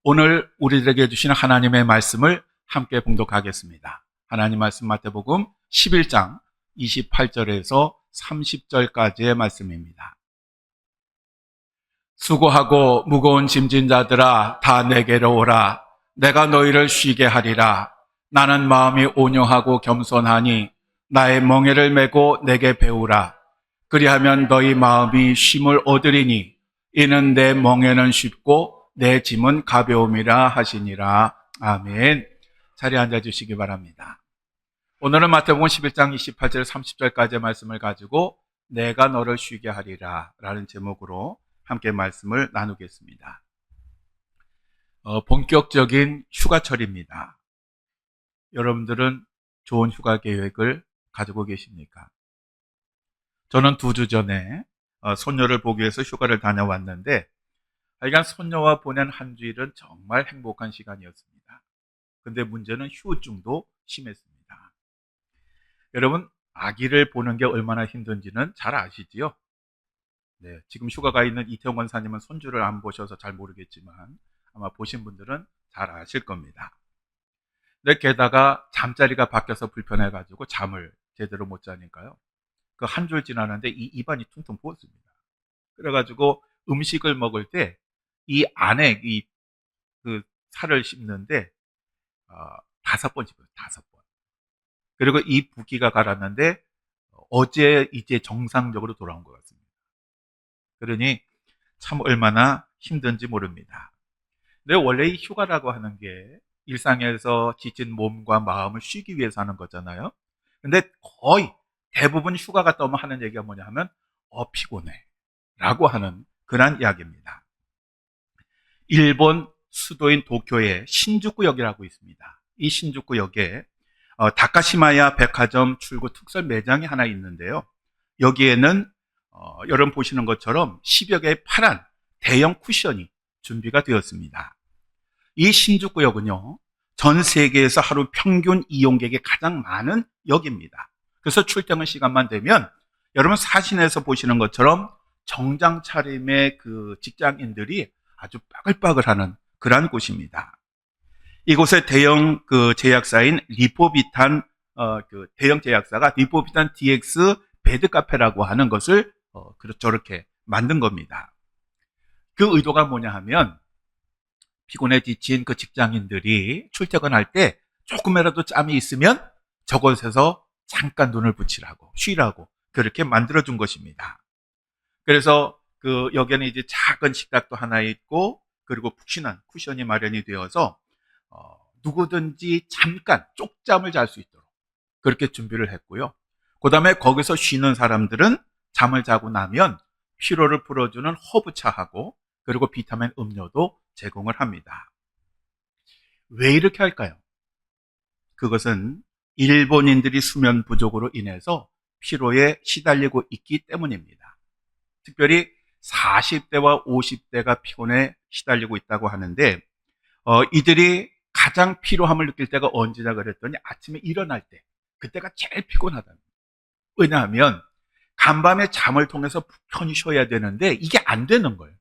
오늘 우리들에게 주시는 하나님의 말씀을 함께 봉독하겠습니다. 하나님 말씀 마태복음 11장 28절에서 30절까지의 말씀입니다. 수고하고 무거운 짐진 자들아 다 내게로 오라. 내가 너희를 쉬게 하리라. 나는 마음이 온유하고 겸손하니 나의 멍에를 메고 내게 배우라. 그리하면 너희 마음이 쉼을 얻으리니 이는 내 멍에는 쉽고 내 짐은 가벼움이라 하시니라. 아멘. 자리에 앉아주시기 바랍니다. 오늘은 마태복음 11장 28절 30절까지의 말씀을 가지고 내가 너를 쉬게 하리라 라는 제목으로 함께 말씀을 나누겠습니다. 본격적인 휴가철입니다. 여러분들은 좋은 휴가 계획을 가지고 계십니까? 저는 2주 전에 손녀를 보기 위해서 휴가를 다녀왔는데 하여간 손녀와 보낸 한 주일은 정말 행복한 시간이었습니다. 근데 문제는 휴우증도 심했습니다. 여러분, 아기를 보는 게 얼마나 힘든지는 잘 아시지요? 네, 지금 휴가가 있는 이태원 권사님은 손주를 안 보셔서 잘 모르겠지만 아마 보신 분들은 잘 아실 겁니다. 근데 게다가 잠자리가 바뀌어서 불편해가지고 잠을 제대로 못 자니까요. 그 한 줄 지나는데 이 입안이 퉁퉁 부었습니다. 그래가지고 음식을 먹을 때 이 안에 그 살을 씹는데 5번 씹어요. 5번. 그리고 이 붓기가 갈았는데 어제 이제 정상적으로 돌아온 것 같습니다. 그러니 참 얼마나 힘든지 모릅니다. 근데 원래 이 휴가라고 하는 게 일상에서 지친 몸과 마음을 쉬기 위해서 하는 거잖아요. 근데 거의 대부분 휴가 갔다 오면 하는 얘기가 뭐냐 하면 피곤해 라고 하는 그런 이야기입니다. 일본 수도인 도쿄에 신주쿠역이라고 있습니다. 이 신주쿠역에 다카시마야 백화점 출구 특설 매장이 하나 있는데요. 여기에는 여러분 보시는 것처럼 10여 개의 파란 대형 쿠션이 준비가 되었습니다. 이 신주쿠역은요, 전 세계에서 하루 평균 이용객이 가장 많은 역입니다. 그래서 출퇴근 시간만 되면 여러분 사진에서 보시는 것처럼 정장 차림의 그 직장인들이 아주 빠글빠글하는 그러한 곳입니다. 이곳의 대형 제약사인 리포비탄 대형 제약사가 리포비탄 DX 베드 카페라고 하는 것을 저렇게 만든 겁니다. 그 의도가 뭐냐 하면 피곤해 지친 그 직장인들이 출퇴근할 때 조금이라도 짬이 있으면 저곳에서 잠깐 눈을 붙이라고 쉬라고 그렇게 만들어준 것입니다. 그래서 여기에는 이제 작은 식탁도 하나 있고 그리고 푹신한 쿠션이 마련이 되어서 누구든지 잠깐 쪽잠을 잘 수 있도록 그렇게 준비를 했고요. 그 다음에 거기서 쉬는 사람들은 잠을 자고 나면 피로를 풀어주는 허브차하고 그리고 비타민 음료도 제공을 합니다. 왜 이렇게 할까요? 그것은 일본인들이 수면 부족으로 인해서 피로에 시달리고 있기 때문입니다. 특별히 40대와 50대가 피곤에 시달리고 있다고 하는데 이들이 가장 피로함을 느낄 때가 언제냐 그랬더니 아침에 일어날 때 그때가 제일 피곤하답니다. 왜냐하면 간밤에 잠을 통해서 편히 쉬어야 되는데 이게 안 되는 거예요.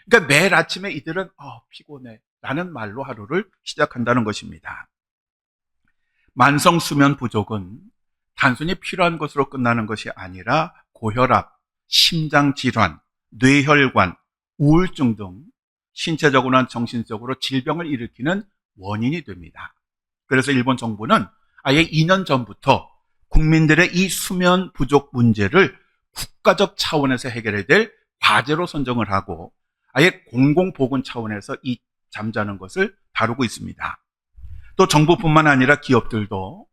그러니까 매일 아침에 이들은 피곤해 라는 말로 하루를 시작한다는 것입니다. 만성 수면 부족은 단순히 필요한 것으로 끝나는 것이 아니라 고혈압, 심장질환, 뇌혈관, 우울증 등 신체적으로나 정신적으로 질병을 일으키는 원인이 됩니다. 그래서 일본 정부는 아예 2년 전부터 국민들의 이 수면 부족 문제를 국가적 차원에서 해결해야 될 과제로 선정을 하고 아예 공공보건 차원에서 이 잠자는 것을 다루고 있습니다. 또 정부뿐만 아니라 기업들도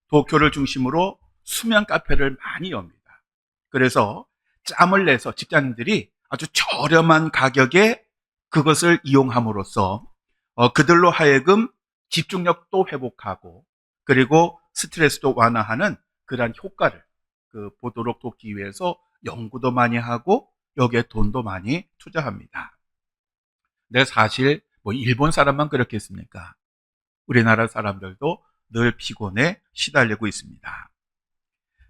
도쿄를 중심으로 수면 카페를 많이 엽니다. 그래서 짬을 내서 직장인들이 아주 저렴한 가격에 그것을 이용함으로써 그들로 하여금 집중력도 회복하고 그리고 스트레스도 완화하는 그러한 효과를 보도록 돕기 위해서 연구도 많이 하고 여기에 돈도 많이 투자합니다. 근데 사실 일본 사람만 그렇겠습니까? 우리나라 사람들도 늘 피곤에 시달리고 있습니다.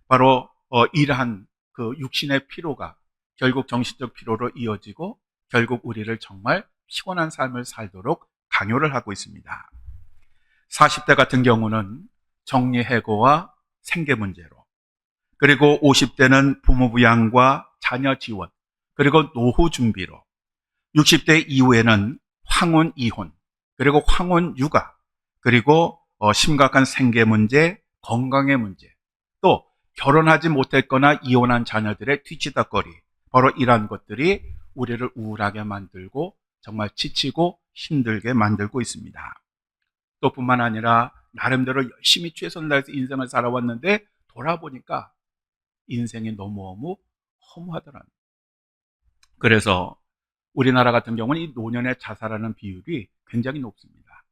바로 이러한 그 육신의 피로가 결국 정신적 피로로 이어지고 결국 우리를 정말 피곤한 삶을 살도록 강요를 하고 있습니다. 40대 같은 경우는 정리해고와 생계 문제로, 그리고 50대는 부모 부양과 자녀 지원, 그리고 노후 준비로, 60대 이후에는 황혼 이혼, 그리고 황혼 육아, 그리고 심각한 생계 문제, 건강의 문제, 또 결혼하지 못했거나 이혼한 자녀들의 뒤치다거리, 바로 이러한 것들이 우리를 우울하게 만들고 정말 지치고 힘들게 만들고 있습니다. 또 뿐만 아니라 나름대로 열심히 최선을 다해서 인생을 살아왔는데 돌아보니까 인생이 너무너무 허무하더랍니다. 그래서 우리나라 같은 경우는 이 노년에 자살하는 비율이 굉장히 높습니다.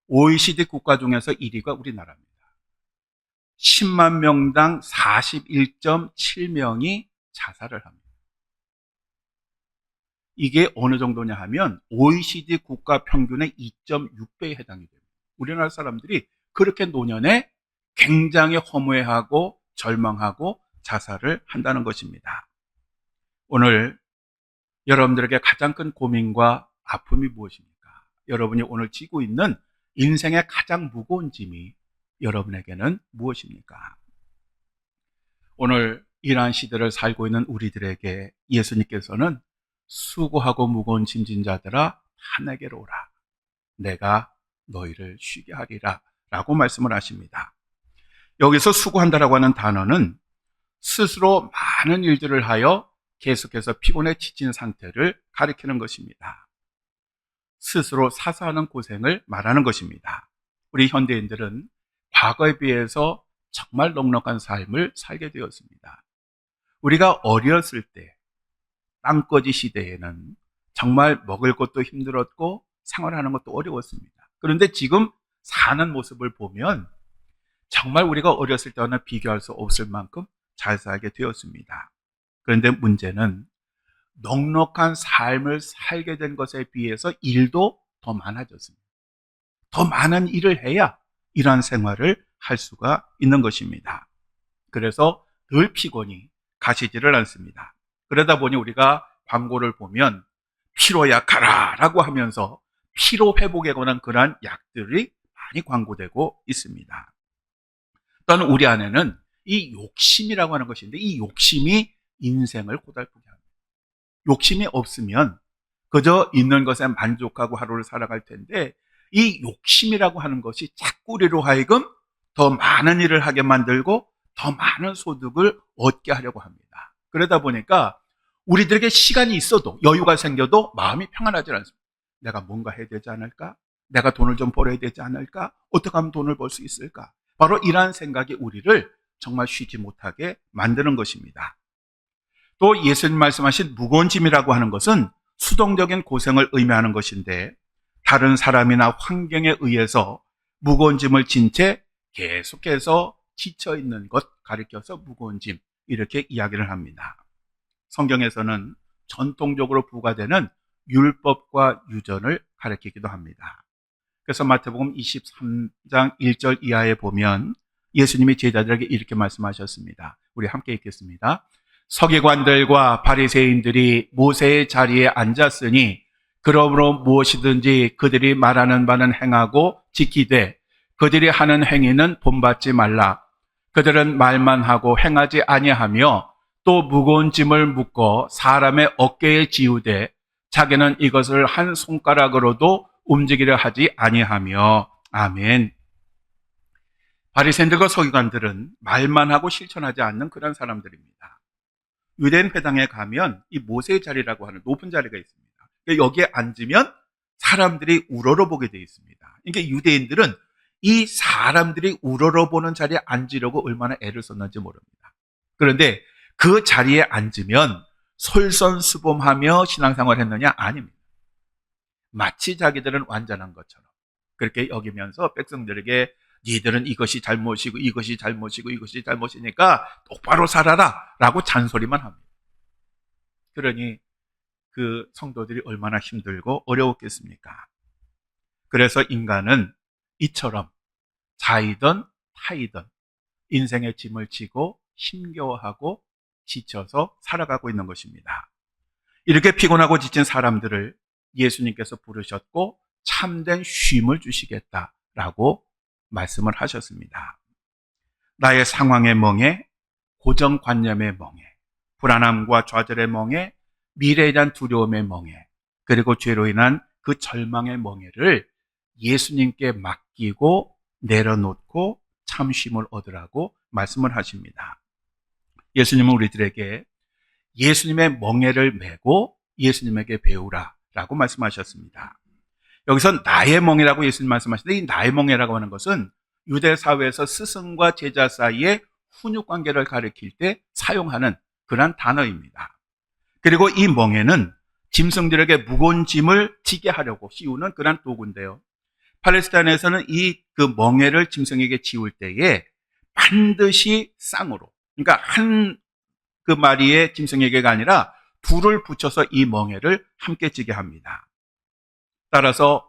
OECD 국가 중에서 1위가 우리나라입니다. 10만 명당 41.7명이 자살을 합니다. 이게 어느 정도냐 하면 OECD 국가 평균의 2.6배에 해당이 됩니다. 우리나라 사람들이 그렇게 노년에 굉장히 허무해하고 절망하고 자살을 한다는 것입니다. 오늘 여러분들에게 가장 큰 고민과 아픔이 무엇입니까? 여러분이 오늘 지고 있는 인생의 가장 무거운 짐이 여러분에게는 무엇입니까? 오늘 이러한 시대를 살고 있는 우리들에게 예수님께서는 수고하고 무거운 짐진 자들아 다 내게로 오라, 내가 너희를 쉬게 하리라 라고 말씀을 하십니다. 여기서 수고한다라고 하는 단어는 스스로 많은 일들을 하여 계속해서 피곤해 지친 상태를 가리키는 것입니다. 스스로 사사하는 고생을 말하는 것입니다. 우리 현대인들은 과거에 비해서 정말 넉넉한 삶을 살게 되었습니다. 우리가 어렸을 때 땅거지 시대에는 정말 먹을 것도 힘들었고 생활하는 것도 어려웠습니다. 그런데 지금 사는 모습을 보면 정말 우리가 어렸을 때와는 비교할 수 없을 만큼 잘 살게 되었습니다. 그런데 문제는 넉넉한 삶을 살게 된 것에 비해서 일도 더 많아졌습니다. 더 많은 일을 해야 이러한 생활을 할 수가 있는 것입니다. 그래서 늘 피곤이 가시지를 않습니다. 그러다 보니 우리가 광고를 보면 피로야 가라 라고 하면서 피로 회복에 관한 그러한 약들이 많이 광고되고 있습니다. 또한 우리 안에는 이 욕심이라고 하는 것인데, 이 욕심이 인생을 고달프게 합니다. 욕심이 없으면 그저 있는 것에 만족하고 하루를 살아갈 텐데, 이 욕심이라고 하는 것이 자꾸 우리로 하여금 더 많은 일을 하게 만들고 더 많은 소득을 얻게 하려고 합니다. 그러다 보니까 우리들에게 시간이 있어도, 여유가 생겨도 마음이 평안하지 않습니다. 내가 뭔가 해야 되지 않을까? 내가 돈을 좀 벌어야 되지 않을까? 어떻게 하면 돈을 벌 수 있을까? 바로 이러한 생각이 우리를 정말 쉬지 못하게 만드는 것입니다. 또 예수님 말씀하신 무거운 짐이라고 하는 것은 수동적인 고생을 의미하는 것인데, 다른 사람이나 환경에 의해서 무거운 짐을 진 채 계속해서 지쳐있는 것 가리켜서 무거운 짐, 이렇게 이야기를 합니다. 성경에서는 전통적으로 부과되는 율법과 유전을 가리키기도 합니다. 그래서 마태복음 23장 1절 이하에 보면 예수님이 제자들에게 이렇게 말씀하셨습니다. 우리 함께 읽겠습니다. 서기관들과 바리새인들이 모세의 자리에 앉았으니 그러므로 무엇이든지 그들이 말하는 바는 행하고 지키되 그들이 하는 행위는 본받지 말라. 그들은 말만 하고 행하지 아니하며 또 무거운 짐을 묶어 사람의 어깨에 지우되 자기는 이것을 한 손가락으로도 움직이려 하지 아니하며. 아멘. 바리새인들과 서기관들은 말만 하고 실천하지 않는 그런 사람들입니다. 유대인 회당에 가면 이 모세의 자리라고 하는 높은 자리가 있습니다. 여기에 앉으면 사람들이 우러러보게 되어 있습니다. 그러니까 유대인들은 이 사람들이 우러러보는 자리에 앉으려고 얼마나 애를 썼는지 모릅니다. 그런데 그 자리에 앉으면 솔선수범하며 신앙생활을 했느냐? 아닙니다. 마치 자기들은 완전한 것처럼 그렇게 여기면서 백성들에게 니들은 이것이 잘못이고 이것이 잘못이고 이것이 잘못이니까 똑바로 살아라 라고 잔소리만 합니다. 그러니 그 성도들이 얼마나 힘들고 어려웠겠습니까? 그래서 인간은 이처럼 자이든 타이든 인생의 짐을 지고 힘겨워하고 지쳐서 살아가고 있는 것입니다. 이렇게 피곤하고 지친 사람들을 예수님께서 부르셨고 참된 쉼을 주시겠다라고 말씀을 하셨습니다. 나의 상황의 멍에, 고정관념의 멍에, 불안함과 좌절의 멍에, 미래에 대한 두려움의 멍에, 그리고 죄로 인한 그 절망의 멍에를 예수님께 맡기고 내려놓고 참 쉼을 얻으라고 말씀을 하십니다. 예수님은 우리들에게 예수님의 멍에를 메고 예수님에게 배우라 라고 말씀하셨습니다. 여기서 나의 멍에라고 예수님 말씀하시는데, 이 나의 멍에라고 하는 것은 유대 사회에서 스승과 제자 사이의 훈육 관계를 가리킬 때 사용하는 그런 단어입니다. 그리고 이 멍에는 짐승들에게 무거운 짐을 지게 하려고 씌우는 그런 도구인데요. 팔레스타인에서는 이 그 멍에를 짐승에게 지울 때에 반드시 쌍으로, 그러니까 한 그 마리의 짐승에게가 아니라 둘을 붙여서 이 멍에를 함께 지게 합니다. 따라서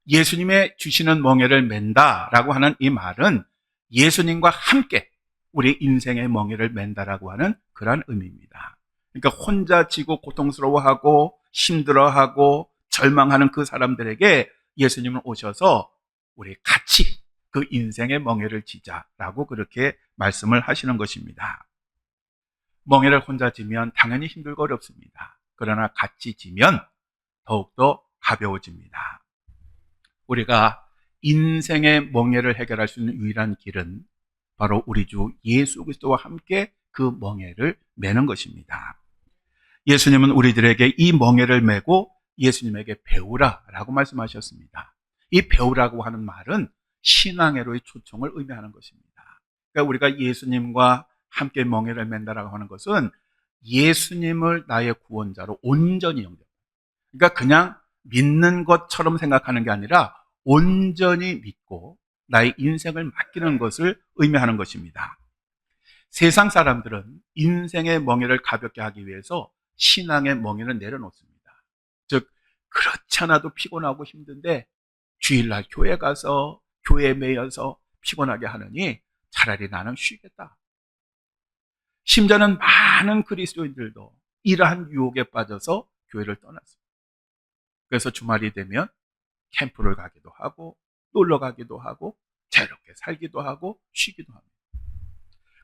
예수님의 주시는 멍에를 맨다라고 하는 이 말은 예수님과 함께 우리 인생의 멍에를 맨다라고 하는 그런 의미입니다. 그러니까 혼자 지고 고통스러워하고 힘들어하고 절망하는 그 사람들에게 예수님은 오셔서 우리 같이 그 인생의 멍에를 지자라고 그렇게 말씀을 하시는 것입니다. 멍에를 혼자 지면 당연히 힘들고 어렵습니다. 그러나 같이 지면 더욱더 가벼워집니다. 우리가 인생의 멍에를 해결할 수 있는 유일한 길은 바로 우리 주 예수 그리스도와 함께 그 멍에를 매는 것입니다. 예수님은 우리들에게 이 멍에를 메고 예수님에게 배우라라고 말씀하셨습니다. 이 배우라고 하는 말은 신앙애로의 초청을 의미하는 것입니다. 그러니까 우리가 예수님과 함께 멍에를 맨다라고 하는 것은 예수님을 나의 구원자로 온전히 영접. 그러니까 그냥 믿는 것처럼 생각하는 게 아니라 온전히 믿고 나의 인생을 맡기는 것을 의미하는 것입니다. 세상 사람들은 인생의 멍에를 가볍게 하기 위해서 신앙의 멍에를 내려놓습니다. 즉, 그렇지 않아도 피곤하고 힘든데 주일날 교회 가서 교회에 매여서 피곤하게 하느니 차라리 나는 쉬겠다. 심지어는 많은 그리스도인들도 이러한 유혹에 빠져서 교회를 떠났습니다. 그래서 주말이 되면 캠프를 가기도 하고 놀러 가기도 하고 자유롭게 살기도 하고 쉬기도 합니다.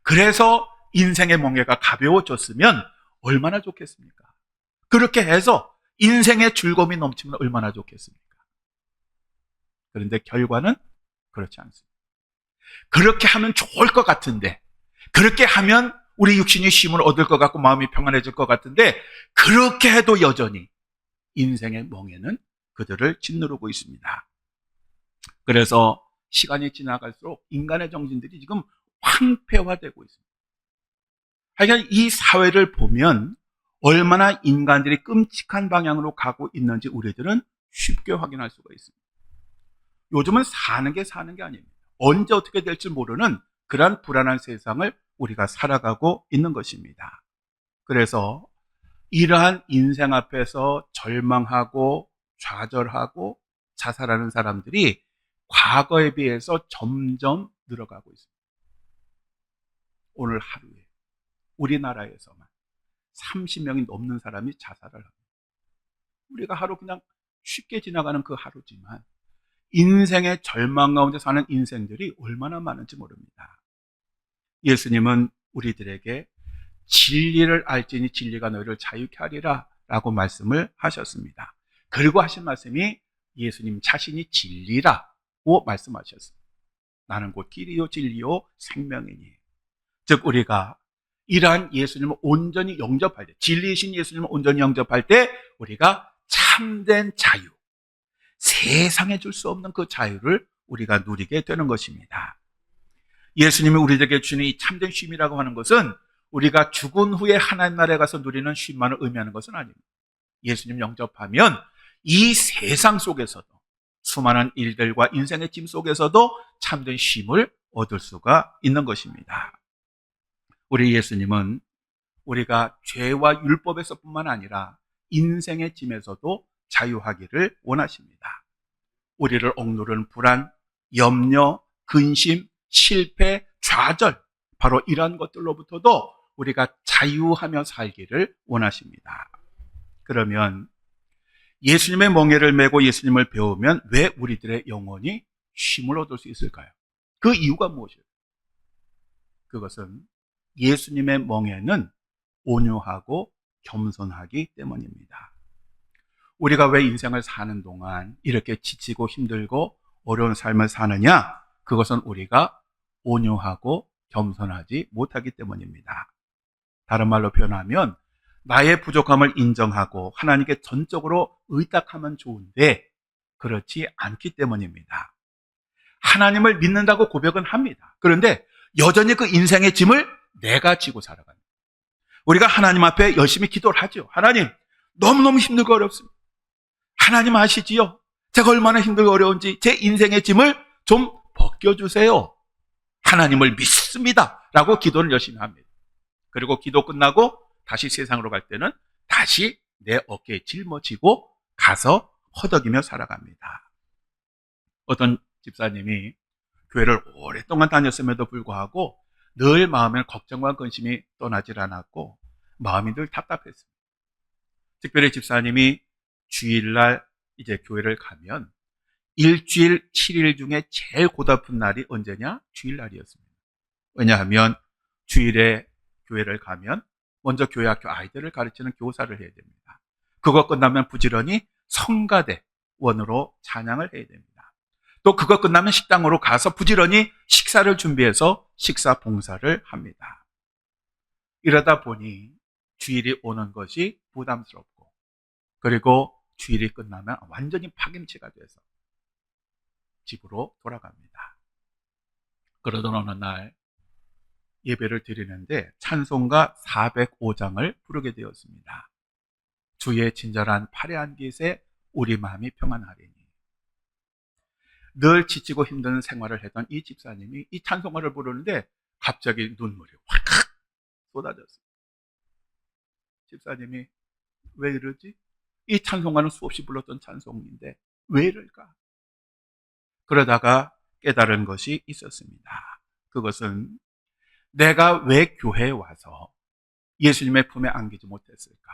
그래서 인생의 멍에가 가벼워졌으면 얼마나 좋겠습니까? 그렇게 해서 인생의 즐거움이 넘치면 얼마나 좋겠습니까? 그런데 결과는 그렇지 않습니다. 그렇게 하면 좋을 것 같은데, 그렇게 하면 우리 육신이 쉼을 얻을 것 같고 마음이 평안해질 것 같은데, 그렇게 해도 여전히 인생의 멍에는 그들을 짓누르고 있습니다. 그래서 시간이 지나갈수록 인간의 정신들이 지금 황폐화되고 있습니다. 하여간 이 사회를 보면 얼마나 인간들이 끔찍한 방향으로 가고 있는지 우리들은 쉽게 확인할 수가 있습니다. 요즘은 사는 게 아닙니다. 언제 어떻게 될지 모르는 그러한 불안한 세상을 우리가 살아가고 있는 것입니다. 그래서 이러한 인생 앞에서 절망하고 좌절하고 자살하는 사람들이 과거에 비해서 점점 늘어가고 있습니다. 오늘 하루에 우리나라에서만 30명이 넘는 사람이 자살을 합니다. 우리가 하루 그냥 쉽게 지나가는 그 하루지만 인생의 절망 가운데 사는 인생들이 얼마나 많은지 모릅니다. 예수님은 우리들에게 진리를 알지니 진리가 너희를 자유케 하리라 라고 말씀을 하셨습니다. 그리고 하신 말씀이 예수님 자신이 진리라고 말씀하셨습니다. 나는 곧 길이요 진리요 생명이니. 즉 우리가 이러한 예수님을 온전히 영접할 때, 진리이신 예수님을 온전히 영접할 때 우리가 참된 자유, 세상에 줄 수 없는 그 자유를 우리가 누리게 되는 것입니다. 예수님이 우리에게 주는 이 참된 쉼이라고 하는 것은 우리가 죽은 후에 하나님 나라에 가서 누리는 쉼만을 의미하는 것은 아닙니다. 예수님 영접하면 이 세상 속에서도 수많은 일들과 인생의 짐 속에서도 참된 쉼을 얻을 수가 있는 것입니다. 우리 예수님은 우리가 죄와 율법에서뿐만 아니라 인생의 짐에서도 자유하기를 원하십니다. 우리를 억누르는 불안, 염려, 근심, 실패, 좌절, 바로 이러한 것들로부터도 우리가 자유하며 살기를 원하십니다. 그러면 예수님의 멍에를 메고 예수님을 배우면 왜 우리들의 영혼이 쉼을 얻을 수 있을까요? 그 이유가 무엇이에요? 그것은 예수님의 멍에는 온유하고 겸손하기 때문입니다. 우리가 왜 인생을 사는 동안 이렇게 지치고 힘들고 어려운 삶을 사느냐? 그것은 우리가 온유하고 겸손하지 못하기 때문입니다. 다른 말로 표현하면 나의 부족함을 인정하고 하나님께 전적으로 의탁하면 좋은데 그렇지 않기 때문입니다. 하나님을 믿는다고 고백은 합니다. 그런데 여전히 그 인생의 짐을 내가 지고 살아갑니다. 우리가 하나님 앞에 열심히 기도를 하죠. 하나님, 너무너무 힘들고 어렵습니다. 하나님 아시지요? 제가 얼마나 힘들고 어려운지 제 인생의 짐을 좀 벗겨주세요. 하나님을 믿습니다. 라고 기도를 열심히 합니다. 그리고 기도 끝나고 다시 세상으로 갈 때는 다시 내 어깨에 짊어지고 가서 허덕이며 살아갑니다. 어떤 집사님이 교회를 오랫동안 다녔음에도 불구하고 늘 마음에 걱정과 근심이 떠나질 않았고 마음이 늘 답답했습니다. 특별히 집사님이 주일날 이제 교회를 가면 일주일 7일 중에 제일 고달픈 날이 언제냐? 주일날이었습니다. 왜냐하면 주일에 교회를 가면 먼저 교회 학교 아이들을 가르치는 교사를 해야 됩니다. 그거 끝나면 부지런히 성가대원으로 찬양을 해야 됩니다. 또 그거 끝나면 식당으로 가서 부지런히 식사를 준비해서 식사 봉사를 합니다. 이러다 보니 주일이 오는 것이 부담스럽고 그리고 주일이 끝나면 완전히 파김치가 돼서 집으로 돌아갑니다. 그러던 어느 날 예배를 드리는데 찬송가 405장을 부르게 되었습니다. 주의 친절한 파래한 빛에 우리 마음이 평안하리니. 늘 지치고 힘든 생활을 했던 이 집사님이 이 찬송가를 부르는데 갑자기 눈물이 확 쏟아졌어요. 집사님이 왜 이러지? 이 찬송가는 수없이 불렀던 찬송인데 왜 이럴까? 그러다가 깨달은 것이 있었습니다. 그것은 내가 왜 교회에 와서 예수님의 품에 안기지 못했을까?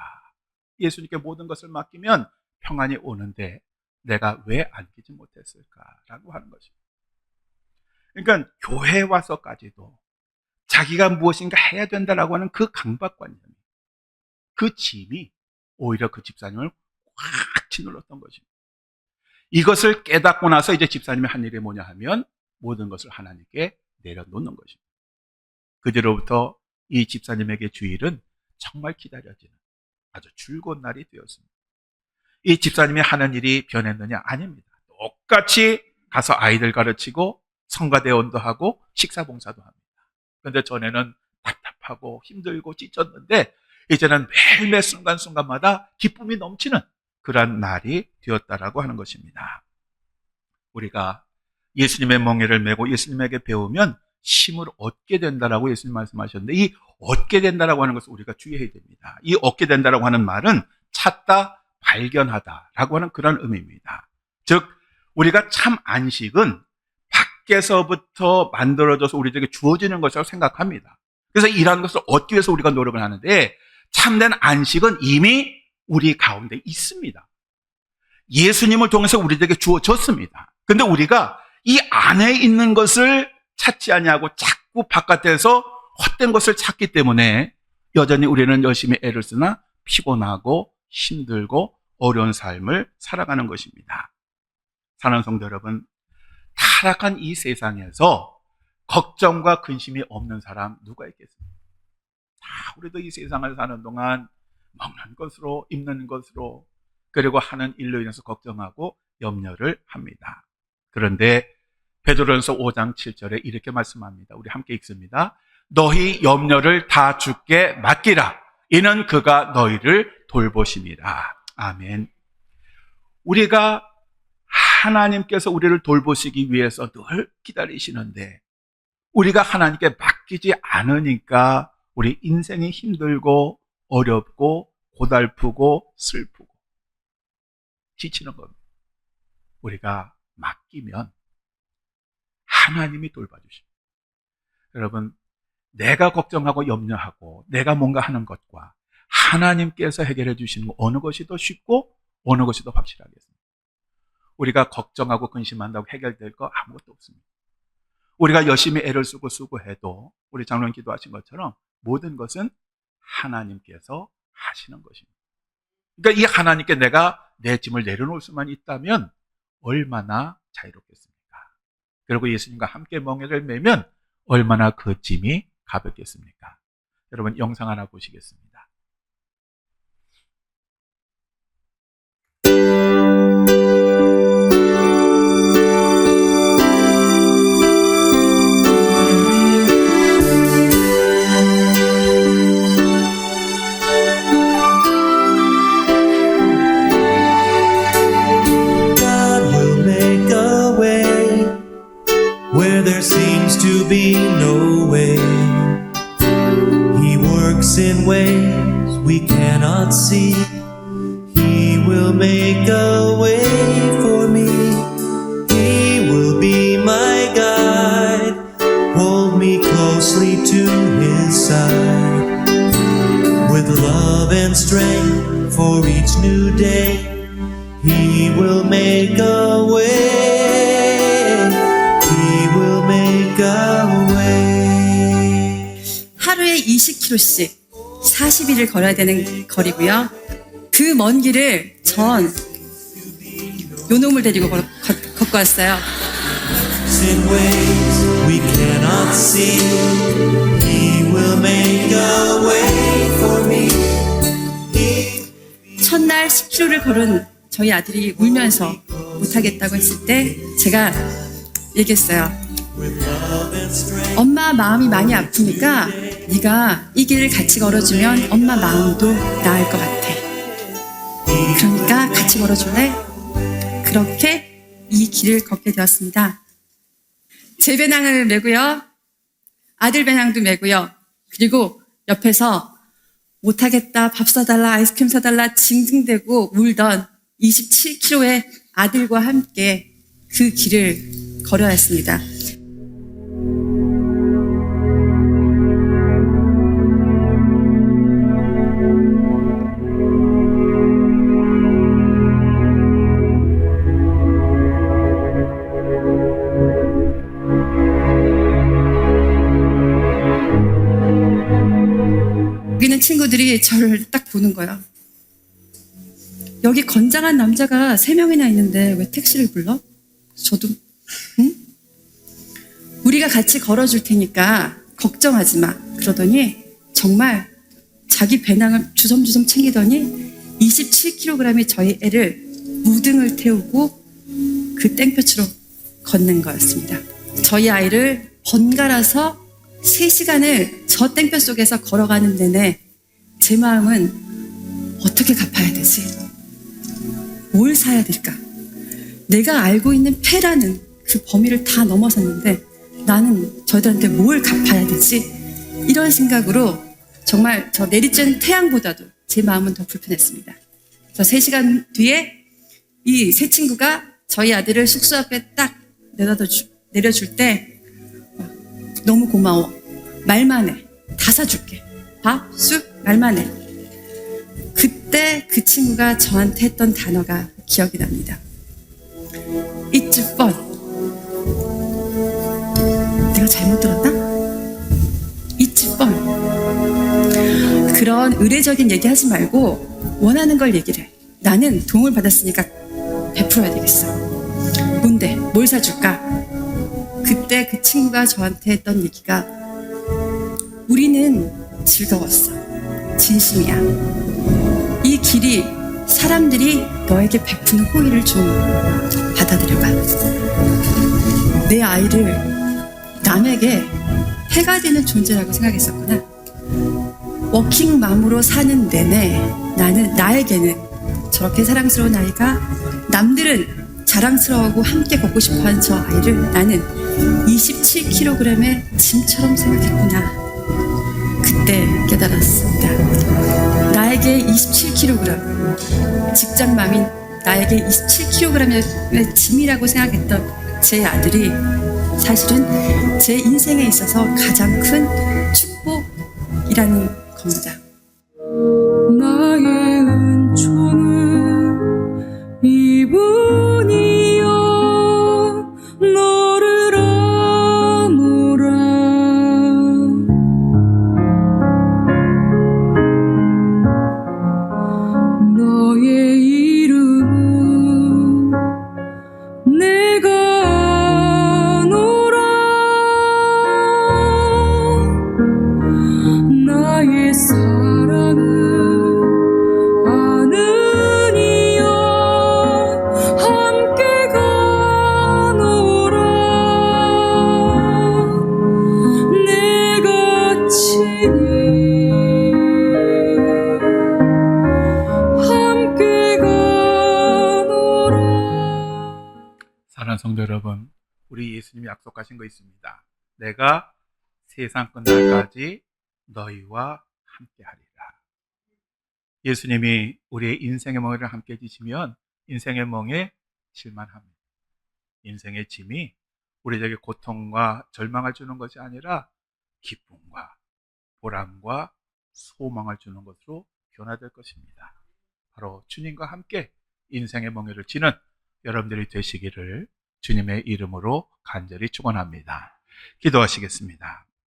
예수님께 모든 것을 맡기면 평안이 오는데 내가 왜 안기지 못했을까라고 하는 것입니다. 그러니까 교회에 와서까지도 자기가 무엇인가 해야 된다라고 하는 그 강박관념, 그 짐이 오히려 그 집사님을 확 짓눌렀던 것입니다. 이것을 깨닫고 나서 이제 집사님이 한 일이 뭐냐 하면 모든 것을 하나님께 내려놓는 것입니다. 그 뒤로부터 이 집사님에게 주일은 정말 기다려지는 아주 즐거운 날이 되었습니다. 이 집사님이 하는 일이 변했느냐? 아닙니다. 똑같이 가서 아이들 가르치고 성가대원도 하고 식사봉사도 합니다. 그런데 전에는 답답하고 힘들고 지쳤는데 이제는 매일매일 순간순간마다 기쁨이 넘치는 그런 날이 되었다라고 하는 것입니다. 우리가 예수님의 멍에를 메고 예수님에게 배우면 쉼을 얻게 된다라고 예수님 말씀하셨는데 이 얻게 된다라고 하는 것을 우리가 주의해야 됩니다. 이 얻게 된다라고 하는 말은 찾다, 발견하다라고 하는 그런 의미입니다. 즉 우리가 참 안식은 밖에서부터 만들어져서 우리에게 주어지는 것이라고 생각합니다. 그래서 이러한 것을 얻기 위해서 우리가 노력을 하는데 참된 안식은 이미 우리 가운데 있습니다. 예수님을 통해서 우리에게 주어졌습니다. 근데 우리가 이 안에 있는 것을 찾지 아니하고 자꾸 바깥에서 헛된 것을 찾기 때문에 여전히 우리는 열심히 애를 쓰나 피곤하고 힘들고 어려운 삶을 살아가는 것입니다. 사랑하는 성도 여러분, 타락한 이 세상에서 걱정과 근심이 없는 사람 누가 있겠습니까? 우리도 이 세상을 사는 동안 먹는 것으로 입는 것으로 그리고 하는 일로 인해서 걱정하고 염려를 합니다. 그런데 베드로전서 5장 7절에 이렇게 말씀합니다. 우리 함께 읽습니다. 너희 염려를 다 주께 맡기라. 이는 그가 너희를 돌보심이라. 아멘. 우리가 하나님께서 우리를 돌보시기 위해서 늘 기다리시는데 우리가 하나님께 맡기지 않으니까 우리 인생이 힘들고 어렵고 고달프고 슬프고 지치는 겁니다. 우리가 맡기면 하나님이 돌봐주십니다. 여러분, 내가 걱정하고 염려하고 내가 뭔가 하는 것과 하나님께서 해결해 주시는 어느 것이 더 쉽고 어느 것이 더 확실하겠습니까? 우리가 걱정하고 근심한다고 해결될 거 아무것도 없습니다. 우리가 열심히 애를 쓰고 수고해도 우리 장로님 기도하신 것처럼 모든 것은 하나님께서 하시는 것입니다. 그러니까 이 하나님께 내가 내 짐을 내려놓을 수만 있다면 얼마나 자유롭겠습니까? 그리고 예수님과 함께 멍에를 매면 얼마나 그 짐이 가볍겠습니까? 여러분 영상 하나 보시겠습니다. There seems to be no way. He works in ways we cannot see. He will make a way for me. He will be my guide. Hold me closely to his side. With love and strength for each new day, he will make a way. 하루에 20km씩 40일을 걸어야 되는 거리고요. 그 먼 길을 전 요놈을 데리고 걷고 왔어요. 첫날 10km를 걸은 저희 아들이 울면서 못하겠다고 했을 때 제가 얘기했어요. 엄마 마음이 많이 아프니까 네가 이 길을 같이 걸어주면 엄마 마음도 나을 것 같아. 그러니까 같이 걸어줄래? 그렇게 이 길을 걷게 되었습니다. 제 배낭을 메고요. 아들 배낭도 메고요. 그리고 옆에서 못하겠다, 밥 사달라, 아이스크림 사달라 징징대고 울던 27km의 아들과 함께 그 길을 걸어야 했습니다. 여기는 친구들이 저를 딱 보는 거야. 여기 건장한 남자가 3명이나 있는데 왜 택시를 불러? 저도 응? 우리가 같이 걸어줄 테니까 걱정하지 마. 그러더니 정말 자기 배낭을 주섬주섬 챙기더니 27kg의 저희 애를 무등을 태우고 그 땡볕으로 건넨 거였습니다. 저희 아이를 번갈아서 3시간을 저 땡볕 속에서 걸어가는 내내 제 마음은 어떻게 갚아야 되지? 뭘 사야 될까? 내가 알고 있는 패라는 그 범위를 다 넘어섰는데 나는 저들한테 뭘 갚아야 되지? 이런 생각으로 정말 저 내리쬐는 태양보다도 제 마음은 더 불편했습니다. 저 3시간 뒤에 이 세 친구가 저희 아들을 숙소 앞에 딱 내려줄 때 너무 고마워. 말만 해. 다 사줄게. 밥, 술, 말만 해. 그때 그 친구가 저한테 했던 단어가 기억이 납니다. It's fun. 내가 잘못 들었나? It's fun. 그런 의례적인 얘기 하지 말고 원하는 걸 얘기를 해. 나는 도움을 받았으니까 베풀어야 되겠어. 뭔데? 뭘 사줄까? 그때 그 친구가 저한테 했던 얘기가 우리는 즐거웠어. 진심이야. 이 길이 사람들이 너에게 베푸는 호의를 좀 받아들여봐. 내 아이를 남에게 해가 되는 존재라고 생각했었구나. 워킹맘으로 사는 내내 나는 나에게는 저렇게 사랑스러운 아이가 남들은 자랑스러워하고 함께 걷고 싶어하는 저 아이를 나는 27kg의 짐처럼 생각했구나. 그때 깨달았습니다. 나에게 27kg, 직장맘인 나에게 27kg의 짐이라고 생각했던 제 아들이 사실은 제 인생에 있어서 가장 큰 축복이라는 겁니다. 나의 은총은 눈이여 너를 아노라. 너의 이름은 내가 아노라. 나의 사랑은 아느니여 함께 가노라. 내가 친히 함께 가노라. 사랑하는 성도 여러분, 우리 예수님이 약속하신 거 있습니다. 내가 세상 끝날까지 너희와 함께하리라. 예수님이 우리의 인생의 멍에를 함께 지시면 인생의 멍에 실만합니다. 인생의 짐이 우리에게 고통과 절망을 주는 것이 아니라 기쁨과 보람과 소망을 주는 것으로 변화될 것입니다. 바로 주님과 함께 인생의 멍에를 지는 여러분들이 되시기를 주님의 이름으로 간절히 축원합니다. 기도하시겠습니다.